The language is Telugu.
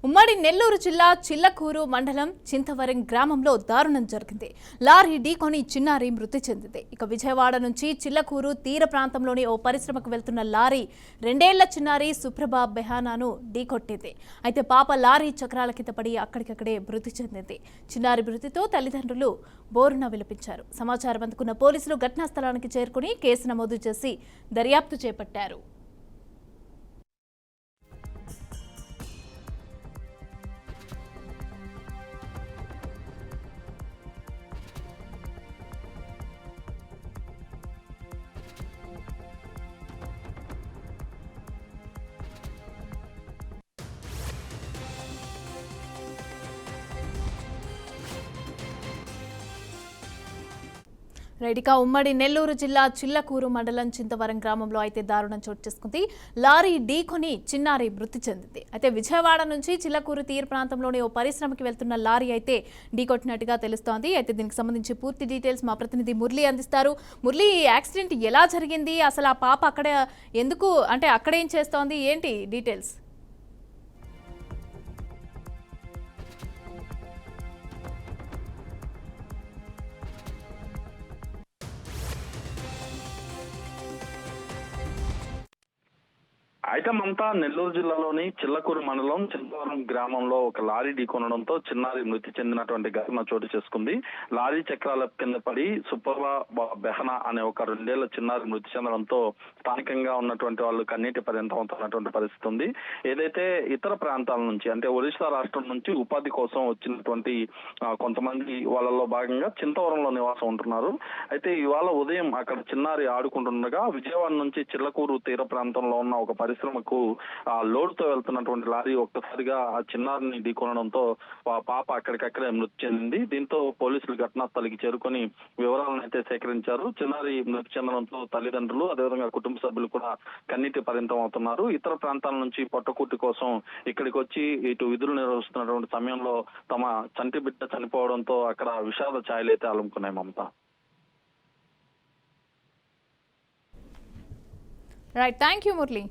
ఉమ్మడి నెల్లూరు జిల్లా చిల్లకూరు మండలం చింతవరం గ్రామంలో దారుణం జరిగింది. లారీ ఢీకొని చిన్నారి మృతి చెందింది. ఇక విజయవాడ నుంచి చిల్లకూరు తీర ప్రాంతంలోని ఓ పరిశ్రమకు వెళ్తున్న లారీ 2 ఏళ్ల చిన్నారి సుప్రభ బెహానాను ఢీకొట్టింది. అయితే పాప లారీ చక్రాల కింద పడి అక్కడికక్కడే మృతి చెందింది. చిన్నారి మృతితో తల్లిదండ్రులు బోరున విలపించారు. సమాచారం అందుకున్న పోలీసులు ఘటనా స్థలానికి చేరుకుని కేసు నమోదు చేసి దర్యాప్తు చేపట్టారు. రైడికా ఉమ్మడి నెల్లూరు జిల్లా చిల్లకూరు మండలం చింతవరం గ్రామంలో అయితే దారుణం చోటు చేసుకుంది. లారీ ఢీకొని చిన్నారి మృతి చెందింది. అయితే విజయవాడ నుంచి చిల్లకూరు తీర ప్రాంతంలోని ఓ పరిశ్రమకి వెళ్తున్న లారీ అయితే ఢీకొట్టినట్టుగా తెలుస్తోంది. అయితే దీనికి సంబంధించి పూర్తి డీటెయిల్స్ మా ప్రతినిధి మురళి అందిస్తారు. మురళి, ఈ యాక్సిడెంట్ ఎలా జరిగింది? అసలు ఆ పాప అక్కడ ఎందుకు, అంటే అక్కడేం చేస్తోంది, ఏంటి డీటెయిల్స్? అయితే మమతా, నెల్లూరు జిల్లాలోని చిల్లకూరు మండలం చింతవరం గ్రామంలో ఒక లారీ ఢీకొనడంతో చిన్నారి మృతి చెందినటువంటి ఘటన చోటు చేసుకుంది. లారీ చక్రాల కింద పడి సుప్రభ బెహనా అనే ఒక 2 ఏళ్ల చిన్నారి మృతి చెందడంతో స్థానికంగా ఉన్నటువంటి వాళ్ళు కన్నీటి పర్యంతం అవుతున్నటువంటి పరిస్థితి ఉంది. ఏదైతే ఇతర ప్రాంతాల నుంచి, అంటే ఒరిస్సా రాష్ట్రం నుంచి ఉపాధి కోసం వచ్చినటువంటి కొంతమంది వాళ్ళలో భాగంగా చింతవరంలో నివాసం ఉంటున్నారు. అయితే ఇవాళ ఉదయం అక్కడ చిన్నారి ఆడుకుంటుండగా విజయవాడ నుంచి చిల్లకూరు తీర ప్రాంతంలో ఉన్న ఒక పరిశ్రమకు లోడ్ తో వెళ్తున్నటువంటి లారీ ఒక్కసారిగా ఆ చిన్నారిని ఢీకొనడంతో పాప అక్కడికక్కడే మృతి చెందింది. దీంతో పోలీసులు ఘటనా స్థలికి చేరుకొని వివరాలను అయితే సేకరించారు. చిన్నారి మృతి చెందడంతో తల్లిదండ్రులు, అదేవిధంగా కుటుంబ సభ్యులు కూడా కన్నీటి పరిమితం అవుతున్నారు. ఇతర ప్రాంతాల నుంచి పొట్టకూటి కోసం ఇక్కడికి వచ్చి ఇటు విధులు నిర్వహిస్తున్నటువంటి సమయంలో తమ చంటి బిడ్డ చనిపోవడంతో అక్కడ విషాద ఛాయలు అయితే అలుముకున్నాయి. Mamata. Right, thank you Murali.